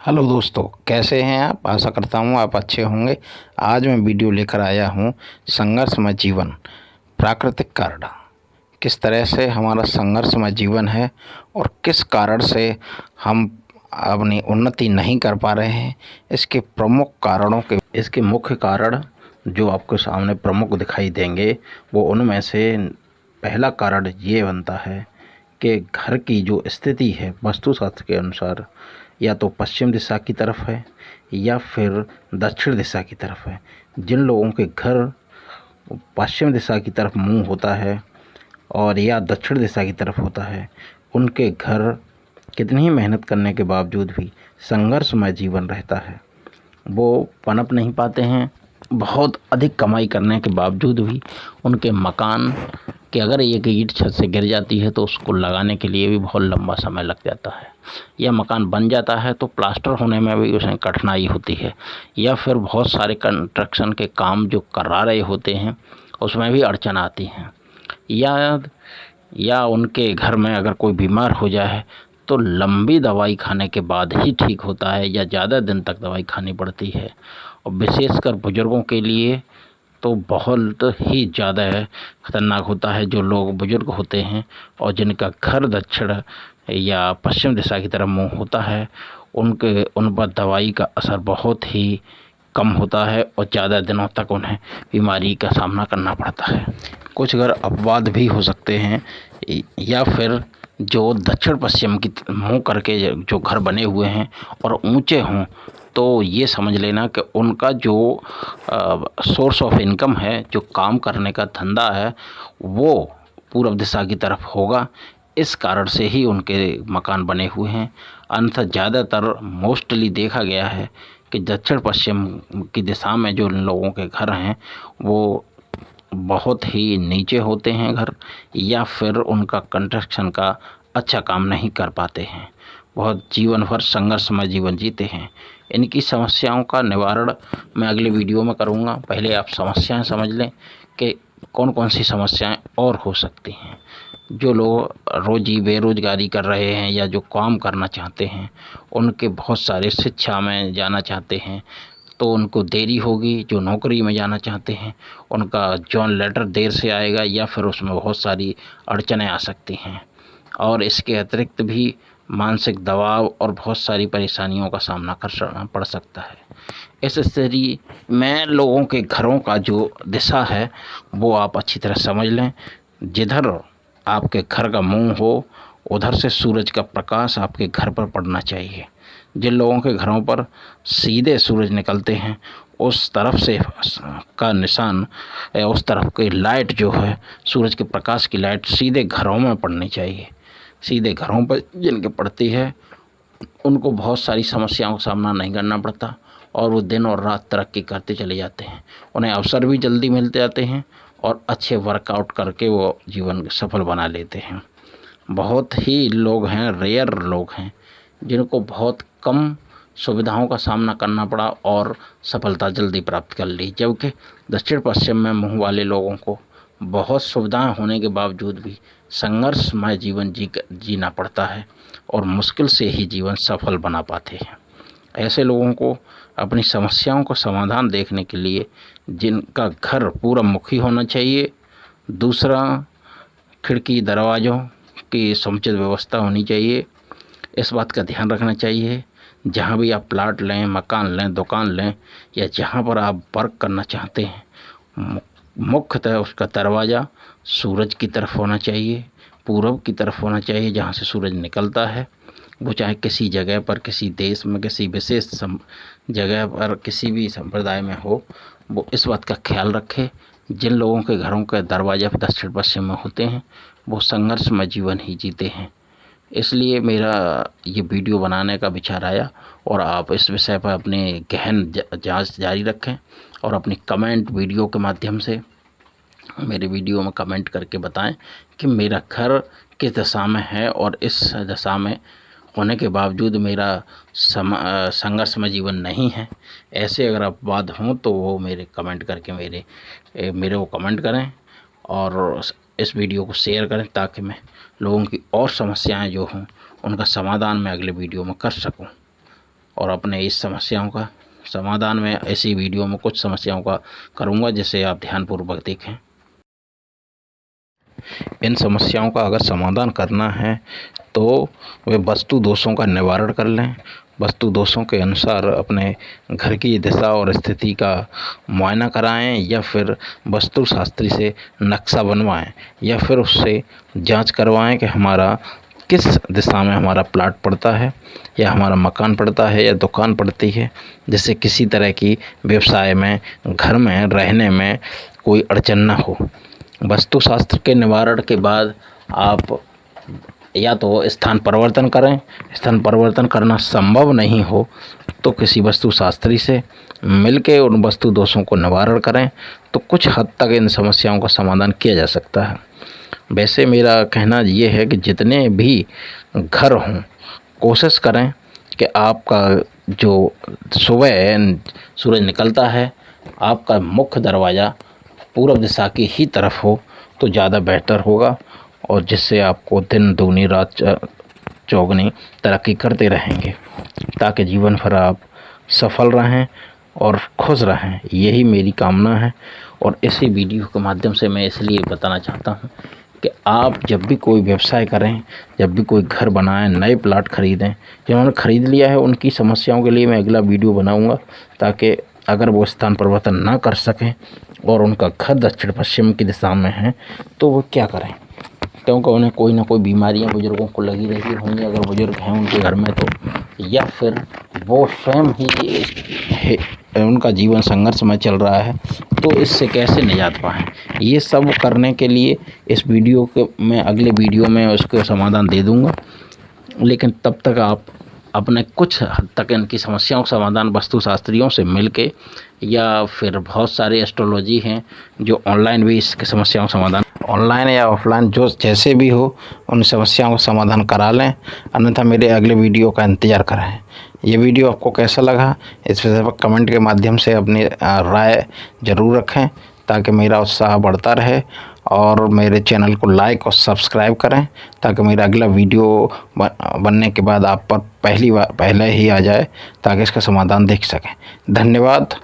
Hello दोस्तों, कैसे हैं आप। आशा करता हूँ आप अच्छे होंगे। आज मैं वीडियो लेकर आया हूँ संघर्षमय जीवन, प्राकृतिक कारण। किस तरह से हमारा संघर्षमय जीवन है और किस कारण से हम अपनी उन्नति नहीं कर पा रहे हैं। इसके प्रमुख कारणों के इसके मुख्य कारण जो आपको सामने प्रमुख दिखाई देंगे, वो उनमें से पहला कारण ये बनता है कि घर की जो स्थिति है वास्तुशास्त्र के अनुसार या तो पश्चिम दिशा की तरफ है या फिर दक्षिण दिशा की तरफ है। जिन लोगों के घर पश्चिम दिशा की तरफ मुंह होता है और या दक्षिण दिशा की तरफ होता है, उनके घर कितनी ही मेहनत करने के बावजूद भी संघर्षमय जीवन रहता है। वो पनप नहीं पाते हैं। बहुत अधिक कमाई करने के बावजूद भी उनके मकान कि अगर एक ईंट छत से गिर जाती है तो उसको लगाने के लिए भी बहुत लंबा समय लग जाता है, या मकान बन जाता है तो प्लास्टर होने में भी उसमें कठिनाई होती है, या फिर बहुत सारे कंस्ट्रक्शन के काम जो करा रहे होते हैं उसमें भी अड़चन आती हैं, या उनके घर में अगर कोई बीमार हो जाए तो लंबी दवाई खाने के बाद ही ठीक होता है या ज़्यादा दिन तक दवाई खानी पड़ती है। और विशेषकर बुज़ुर्गों के लिए तो बहुत ही ज़्यादा खतरनाक होता है। जो लोग बुजुर्ग होते हैं और जिनका घर दक्षिण या पश्चिम दिशा की तरफ मुंह होता है, उन पर दवाई का असर बहुत ही कम होता है और ज़्यादा दिनों तक उन्हें बीमारी का सामना करना पड़ता है। कुछ घर अपवाद भी हो सकते हैं, या फिर जो दक्षिण पश्चिम की मुंह करके जो घर बने हुए हैं और ऊंचे हों, तो ये समझ लेना कि उनका जो सोर्स ऑफ इनकम है, जो काम करने का धंधा है, वो पूर्व दिशा की तरफ होगा। इस कारण से ही उनके मकान बने हुए हैं। अन्यथा ज़्यादातर मोस्टली देखा गया है कि दक्षिण पश्चिम की दिशा में जो लोगों के घर हैं वो बहुत ही नीचे होते हैं घर, या फिर उनका कंस्ट्रक्शन का अच्छा काम नहीं कर पाते हैं। बहुत जीवन भर संघर्षमय जीवन जीते हैं। इनकी समस्याओं का निवारण मैं अगले वीडियो में करूंगा। पहले आप समस्याएं समझ लें कि कौन कौन सी समस्याएं और हो सकती हैं। जो लोग रोजी बेरोजगारी कर रहे हैं या जो काम करना चाहते हैं, उनके बहुत सारे शिक्षा में जाना चाहते हैं तो उनको देरी होगी। जो नौकरी में जाना चाहते हैं उनका जॉइन लेटर देर से आएगा, या फिर उसमें बहुत सारी अड़चनें आ सकती हैं। और इसके अतिरिक्त भी मानसिक दबाव और बहुत सारी परेशानियों का सामना करना पड़ सकता है। इस स्थिति में लोगों के घरों का जो दिशा है वो आप अच्छी तरह समझ लें। जिधर आपके घर का मुंह हो, उधर से सूरज का प्रकाश आपके घर पर पड़ना चाहिए। जिन लोगों के घरों पर सीधे सूरज निकलते हैं, उस तरफ से का निशान, उस तरफ की लाइट जो है, सूरज के प्रकाश की लाइट सीधे घरों में पड़नी चाहिए। सीधे घरों पर जिनके पड़ती है उनको बहुत सारी समस्याओं का सामना नहीं करना पड़ता और वो दिन और रात तरक्की करते चले जाते हैं। उन्हें अवसर भी जल्दी मिलते जाते हैं और अच्छे वर्कआउट करके वो जीवन सफल बना लेते हैं। बहुत ही लोग हैं, रेयर लोग हैं, जिनको बहुत कम सुविधाओं का सामना करना पड़ा और सफलता जल्दी प्राप्त कर ली, जबकि दक्षिण पश्चिम में मुंह वाले लोगों को बहुत सुविधाएं होने के बावजूद भी संघर्षमय जीवन जीना पड़ता है और मुश्किल से ही जीवन सफल बना पाते हैं। ऐसे लोगों को अपनी समस्याओं का समाधान देखने के लिए जिनका घर पूर्व मुखी होना चाहिए, दूसरा खिड़की दरवाज़ों की समुचित व्यवस्था होनी चाहिए। इस बात का ध्यान रखना चाहिए जहाँ भी आप प्लाट लें, मकान लें, दुकान लें, या जहाँ पर आप वर्क करना चाहते हैं, मुख्यतः उसका दरवाज़ा सूरज की तरफ होना चाहिए, पूरब की तरफ होना चाहिए, जहाँ से सूरज निकलता है। वो चाहे किसी जगह पर, किसी देश में, किसी विशेष जगह पर, किसी भी संप्रदाय में हो, वो इस बात का ख्याल रखे। जिन लोगों के घरों के दरवाजे दक्षिण पश्चिम में होते हैं वो संघर्षमय जीवन ही जीते हैं। इसलिए मेरा ये वीडियो बनाने का विचार आया और आप इस विषय पर अपने गहन जांच जारी रखें और अपनी कमेंट वीडियो के माध्यम से मेरे वीडियो में कमेंट करके बताएं कि मेरा घर किस दशा में है और इस दशा में होने के बावजूद मेरा संघर्षमय जीवन नहीं है। ऐसे अगर अपवाद हों तो वो मेरे कमेंट करके मेरे को कमेंट करें और इस वीडियो को शेयर करें, ताकि मैं लोगों की और समस्याएं जो हों उनका समाधान मैं अगले वीडियो में कर सकूं। और अपने इस समस्याओं का समाधान में ऐसी वीडियो में कुछ समस्याओं का करूँगा, जिसे आप ध्यानपूर्वक देखें। इन समस्याओं का अगर समाधान करना है तो वे वास्तु दोषों का निवारण कर लें। वास्तु दोषों के अनुसार अपने घर की दिशा और स्थिति का मुआयना कराएं, या फिर वास्तु शास्त्री से नक्शा बनवाएं, या फिर उससे जांच करवाएं कि हमारा किस दिशा में हमारा प्लाट पड़ता है, या हमारा मकान पड़ता है, या दुकान पड़ती है, जिससे किसी तरह की व्यवसाय में, घर में रहने में कोई अड़चन ना हो। वास्तुशास्त्र के निवारण के बाद आप या तो स्थान परिवर्तन करें। स्थान परिवर्तन करना संभव नहीं हो तो किसी वास्तुशास्त्री से मिलके उन वास्तु दोषों को निवारण करें, तो कुछ हद तक इन समस्याओं का समाधान किया जा सकता है। वैसे मेरा कहना ये है कि जितने भी घर हों, कोशिश करें कि आपका जो सुबह सूरज निकलता है, आपका मुख्य दरवाज़ा पूर्व दिशा की ही तरफ हो तो ज़्यादा बेहतर होगा, और जिससे आपको दिन दूनी रात चौगुनी तरक्की करते रहेंगे, ताकि जीवन भर आप सफल रहें और खुश रहें। यही मेरी कामना है। और इसी वीडियो के माध्यम से मैं इसलिए बताना चाहता हूँ कि आप जब भी कोई व्यवसाय करें, जब भी कोई घर बनाएं, नए प्लाट खरीदें, जिन्होंने खरीद लिया है उनकी समस्याओं के लिए मैं अगला वीडियो बनाऊंगा, ताकि अगर वो स्थान परिवर्तन ना कर सकें और उनका घर दक्षिण पश्चिम की दिशा में है तो वो क्या करें, क्योंकि उन्हें कोई ना कोई बीमारियां बुजुर्गों को लगी रही होंगी, अगर बुजुर्ग हैं उनके घर में तो, या फिर वो स्वयं ही उनका जीवन संघर्ष में चल रहा है, तो इससे कैसे निजात पाएं। ये सब करने के लिए इस वीडियो के मैं अगले वीडियो में उसका समाधान दे दूंगा, लेकिन तब तक आप अपने कुछ हद तक इनकी समस्याओं का समाधान वास्तुशास्त्रियों से मिलके, या फिर बहुत सारे एस्ट्रोलॉजी हैं जो ऑनलाइन भी इसके समस्याओं का समाधान, ऑनलाइन या ऑफलाइन जो जैसे भी हो, उन समस्याओं का समाधान करा लें। अन्यथा मेरे अगले वीडियो का इंतज़ार करें। ये वीडियो आपको कैसा लगा, इस विषय पर कमेंट के माध्यम से अपनी राय ज़रूर रखें, ताकि मेरा उत्साह बढ़ता रहे। और मेरे चैनल को लाइक और सब्सक्राइब करें, ताकि मेरा अगला वीडियो बनने के बाद आप पर पहले ही आ जाए, ताकि इसका समाधान देख सकें। धन्यवाद।